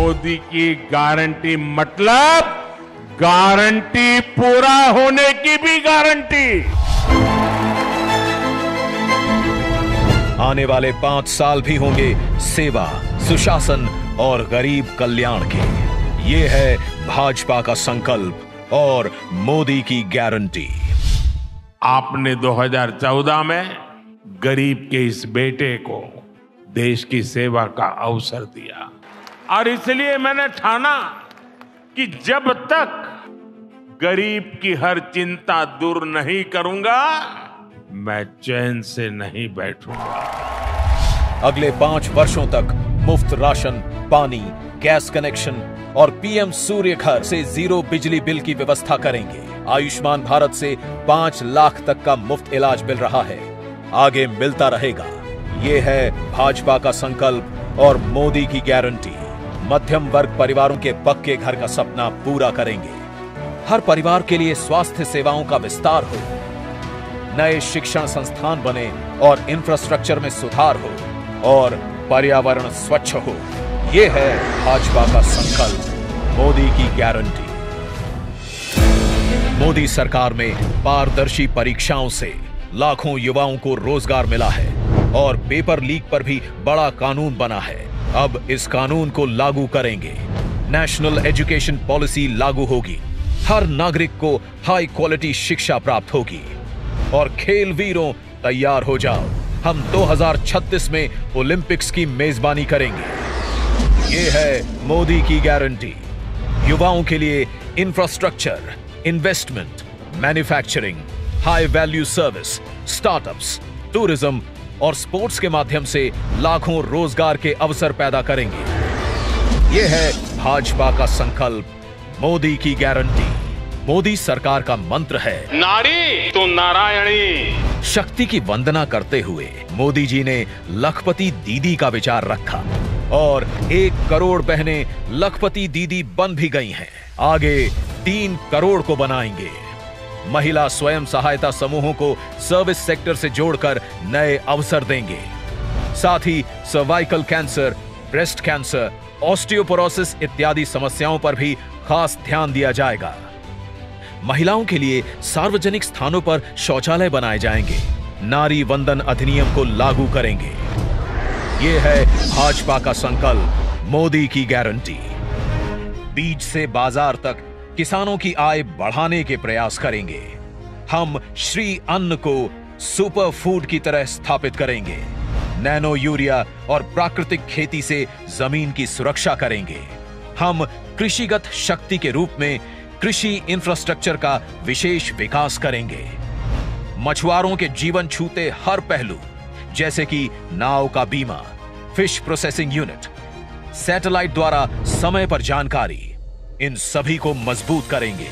मोदी की गारंटी मतलब गारंटी पूरा होने की भी गारंटी। आने वाले 5 साल भी होंगे सेवा, सुशासन और गरीब कल्याण के। ये है भाजपा का संकल्प और मोदी की गारंटी। आपने 2014 में गरीब के इस बेटे को देश की सेवा का अवसर दिया और इसलिए मैंने ठाना कि जब तक गरीब की हर चिंता दूर नहीं करूंगा मैं चैन से नहीं बैठूंगा। अगले 5 वर्षों तक मुफ्त राशन, पानी, गैस कनेक्शन और पीएम सूर्य घर से 0 बिजली बिल की व्यवस्था करेंगे। आयुष्मान भारत से 5 लाख तक का मुफ्त इलाज मिल रहा है, आगे मिलता रहेगा। ये है भाजपा का संकल्प और मोदी की गारंटी। मध्यम वर्ग परिवारों के पक्के घर का सपना पूरा करेंगे। हर परिवार के लिए स्वास्थ्य सेवाओं का विस्तार हो, नए शिक्षण संस्थान बने और इंफ्रास्ट्रक्चर में सुधार हो और पर्यावरण स्वच्छ हो। ये है भाजपा का संकल्प, मोदी की गारंटी। मोदी सरकार में पारदर्शी परीक्षाओं से लाखों युवाओं को रोजगार मिला है और पेपर लीक पर भी बड़ा कानून बना है। अब इस कानून को लागू करेंगे। नेशनल एजुकेशन पॉलिसी लागू होगी। हर नागरिक को हाई क्वालिटी शिक्षा प्राप्त होगी। और खेल वीरों तैयार हो जाओ, हम 2036 में ओलंपिक्स की मेजबानी करेंगे। ये है मोदी की गारंटी। युवाओं के लिए infrastructure, investment, manufacturing, high value service, startups, tourism और स्पोर्ट्स के माध्यम से लाखों रोजगार के अवसर पैदा करेंगे। यह है भाजपा का संकल्प, मोदी की गारंटी। मोदी सरकार का मंत्र है नारी तो नारायणी। शक्ति की वंदना करते हुए मोदी जी ने लखपति दीदी का विचार रखा और 1 करोड़ बहनें लखपति दीदी बन भी गई हैं। आगे 3 करोड़ को बनाएंगे। महिला स्वयं सहायता समूहों को सर्विस सेक्टर से जोड़कर नए अवसर देंगे। साथ ही cervical cancer, breast cancer, osteoporosis इत्यादि समस्याओं पर भी खास ध्यान दिया जाएगा। महिलाओं के लिए सार्वजनिक स्थानों पर शौचालय बनाए जाएंगे। नारी वंदन अधिनियम को लागू करेंगे। यह है भाजपा का संकल्प, मोदी की गारंटी। बीज से बाजार तक किसानों की आय बढ़ाने के प्रयास करेंगे। हम श्री अन्न को सुपर फूड की तरह स्थापित करेंगे। नैनो यूरिया और प्राकृतिक खेती से जमीन की सुरक्षा करेंगे। हम कृषिगत शक्ति के रूप में कृषि इंफ्रास्ट्रक्चर का विशेष विकास करेंगे। मछुआरों के जीवन छूते हर पहलू जैसे कि नाव का बीमा, फिश प्रोसेसिंग यूनिट, सैटेलाइट द्वारा समय पर जानकारी, इन सभी को मजबूत करेंगे।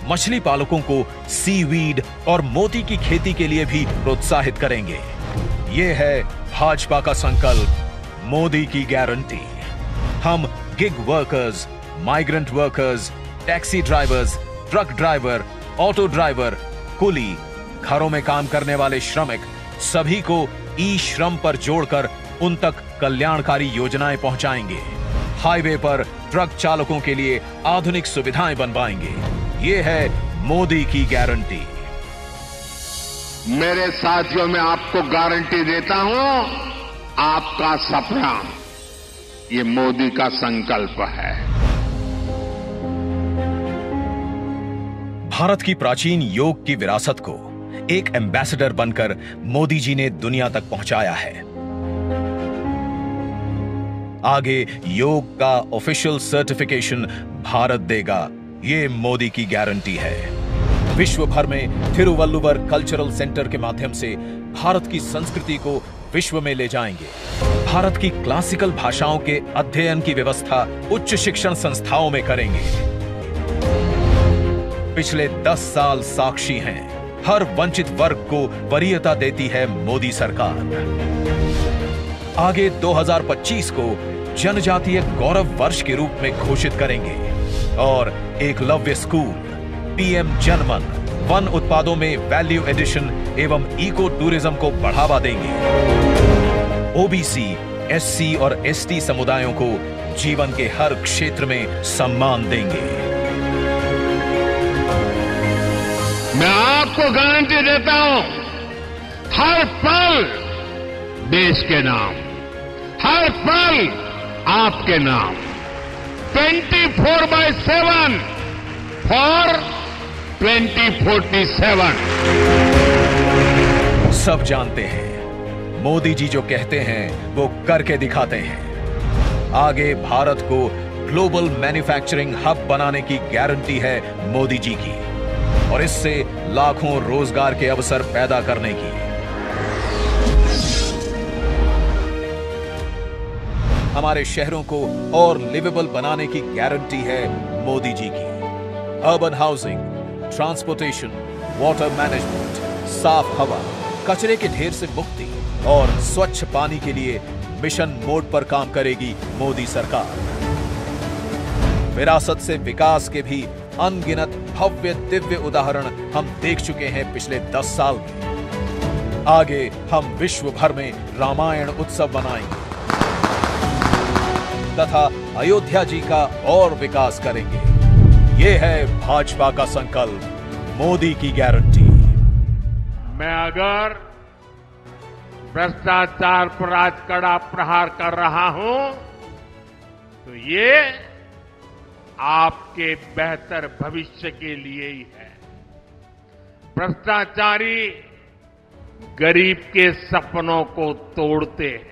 मछली पालकों को सीवीड और मोती की खेती के लिए भी प्रोत्साहित करेंगे। यह है भाजपा का संकल्प, मोदी की गारंटी। हम gig workers, migrant workers, taxi drivers, truck driver, auto driver, कुली, घरों में काम करने वाले श्रमिक सभी को ई श्रम पर जोड़कर उन तक कल्याणकारी योजनाएं पहुंचाएंगे। हाईवे पर ट्रक चालकों के लिए आधुनिक सुविधाएं बनवाएंगे। ये है मोदी की गारंटी। मेरे साथियों, मैं आपको गारंटी देता हूं, आपका सपना ये मोदी का संकल्प है। भारत की प्राचीन योग की विरासत को एक एम्बेसडर बनकर मोदी जी ने दुनिया तक पहुंचाया है। आगे योग का ऑफिशियल सर्टिफिकेशन भारत देगा, ये मोदी की गारंटी है। विश्व भर में थिरुवल्लुवर कल्चरल सेंटर के माध्यम से भारत की संस्कृति को विश्व में ले जाएंगे। भारत की क्लासिकल भाषाओं के अध्ययन की व्यवस्था उच्च शिक्षण संस्थाओं में करेंगे। पिछले 10 साल साक्षी हैं, हर वंचित वर्ग को वरीयता देती है मोदी सरकार। आगे 2025 को जनजातीय गौरव वर्ष के रूप में घोषित करेंगे और एकलव्य स्कूल, पीएम जनमन, वन उत्पादों में वैल्यू एडिशन एवं इको टूरिज्म को बढ़ावा देंगे। ओबीसी एससी और एसटी समुदायों को जीवन के हर क्षेत्र में सम्मान देंगे। मैं आपको गारंटी देता हूं, हर पल देश के नाम, हर पल आपके नाम, 24/7 फॉर 2047। सब जानते हैं, मोदी जी जो कहते हैं वो करके दिखाते हैं। आगे भारत को ग्लोबल मैन्युफैक्चरिंग हब बनाने की गारंटी है मोदी जी की, और इससे लाखों रोजगार के अवसर पैदा करने की। हमारे शहरों को और लिवेबल बनाने की गारंटी है मोदी जी की। Urban housing, transportation, water management, साफ हवा, कचरे के ढेर से मुक्ति और स्वच्छ पानी के लिए मिशन मोड पर काम करेगी मोदी सरकार। विरासत से विकास के भी अनगिनत भव्य दिव्य उदाहरण हम देख चुके हैं पिछले 10 साल में। आगे हम विश्व भर में रामायण उत्सव मनाएंगे तथा अयोध्या जी का और विकास करेंगे। ये है भाजपा का संकल्प, मोदी की गारंटी। मैं अगर भ्रष्टाचार पर आज कड़ा प्रहार कर रहा हूं तो ये आपके बेहतर भविष्य के लिए ही है। भ्रष्टाचारी गरीब के सपनों को तोड़ते हैं,